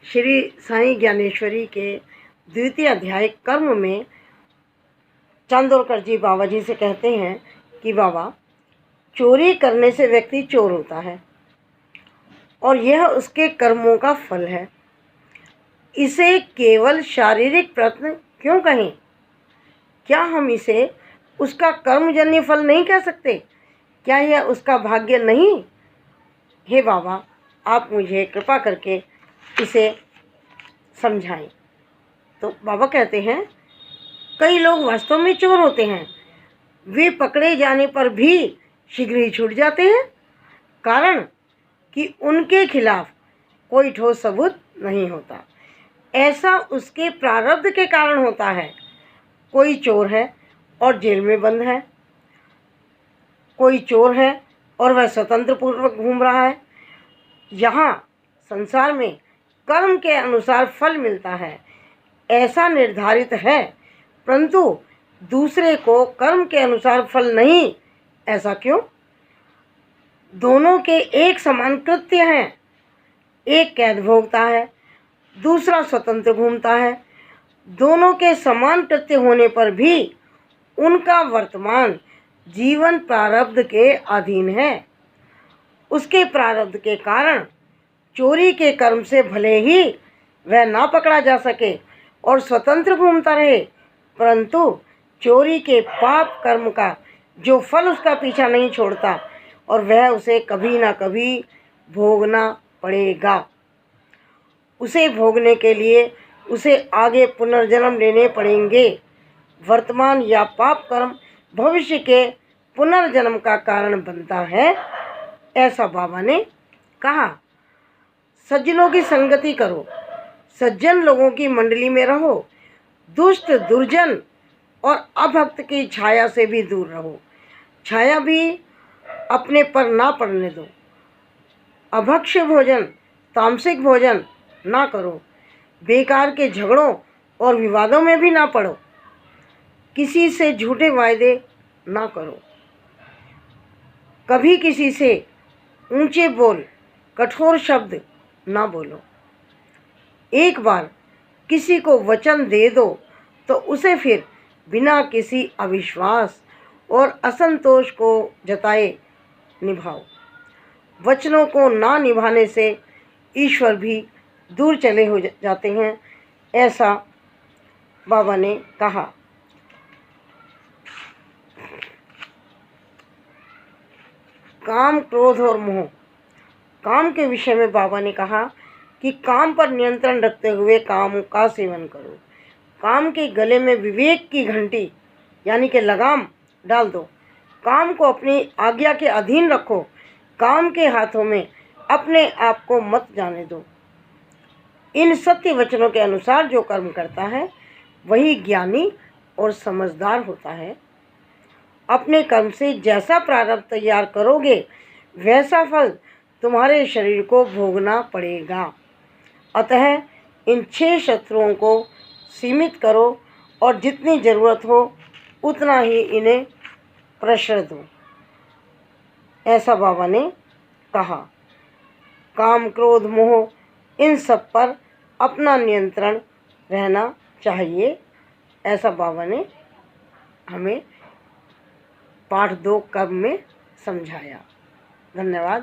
श्री साईं ज्ञानेश्वरी के द्वितीय अध्याय कर्म में चांदोरकर जी बाबा जी से कहते हैं कि बाबा, चोरी करने से व्यक्ति चोर होता है और यह उसके कर्मों का फल है। इसे केवल शारीरिक प्रयत्न क्यों कहें? क्या हम इसे उसका कर्मजन्य फल नहीं कह सकते? क्या यह उसका भाग्य नहीं? हे बाबा, आप मुझे कृपा करके इसे समझाएं। तो बाबा कहते हैं, कई लोग वास्तव में चोर होते हैं। वे पकड़े जाने पर भी शीघ्र ही छूट जाते हैं, कारण कि उनके खिलाफ कोई ठोस सबूत नहीं होता। ऐसा उसके प्रारब्ध के कारण होता है। कोई चोर है और जेल में बंद है, कोई चोर है और वह स्वतंत्र पूर्वक घूम रहा है। यहाँ संसार में कर्म के अनुसार फल मिलता है, ऐसा निर्धारित है, परंतु दूसरे को कर्म के अनुसार फल नहीं, ऐसा क्यों? दोनों के एक समान कृत्य हैं। एक कैद भोगता है, दूसरा स्वतंत्र घूमता है। दोनों के समान कृत्य होने पर भी उनका वर्तमान जीवन प्रारब्ध के अधीन है। उसके प्रारब्ध के कारण चोरी के कर्म से भले ही वह ना पकड़ा जा सके और स्वतंत्र घूमता रहे, परंतु चोरी के पाप कर्म का जो फल उसका पीछा नहीं छोड़ता और वह उसे कभी ना कभी भोगना पड़ेगा। उसे भोगने के लिए उसे आगे पुनर्जन्म लेने पड़ेंगे। वर्तमान या पाप कर्म भविष्य के पुनर्जन्म का कारण बनता है, ऐसा बाबा ने कहा। सज्जनों की संगति करो, सज्जन लोगों की मंडली में रहो, दुष्ट दुर्जन और अभक्त की छाया से भी दूर रहो। छाया भी अपने पर ना पड़ने दो। अभक्ष्य भोजन, तामसिक भोजन ना करो। बेकार के झगड़ों और विवादों में भी ना पड़ो। किसी से झूठे वायदे ना करो। कभी किसी से ऊंचे बोल, कठोर शब्द ना बोलो। एक बार किसी को वचन दे दो तो उसे फिर बिना किसी अविश्वास और असंतोष को जताए निभाओ। वचनों को ना निभाने से ईश्वर भी दूर चले हो जाते हैं, ऐसा बाबा ने कहा। काम, क्रोध और मोह। काम के विषय में बाबा ने कहा कि काम पर नियंत्रण रखते हुए काम का सेवन करो। काम के गले में विवेक की घंटी यानी कि लगाम डाल दो। काम को अपनी आज्ञा के अधीन रखो। काम के हाथों में अपने आप को मत जाने दो। इन सत्य वचनों के अनुसार जो कर्म करता है वही ज्ञानी और समझदार होता है। अपने कर्म से जैसा प्रारब्ध तैयार करोगे वैसा फल तुम्हारे शरीर को भोगना पड़ेगा। अतः इन 6 शत्रुओं को सीमित करो और जितनी ज़रूरत हो उतना ही इन्हें प्रश्रय दो, ऐसा बाबा ने कहा। काम, क्रोध, मोह इन सब पर अपना नियंत्रण रहना चाहिए, ऐसा बाबा ने हमें पाठ 2 कर्म में समझाया। धन्यवाद।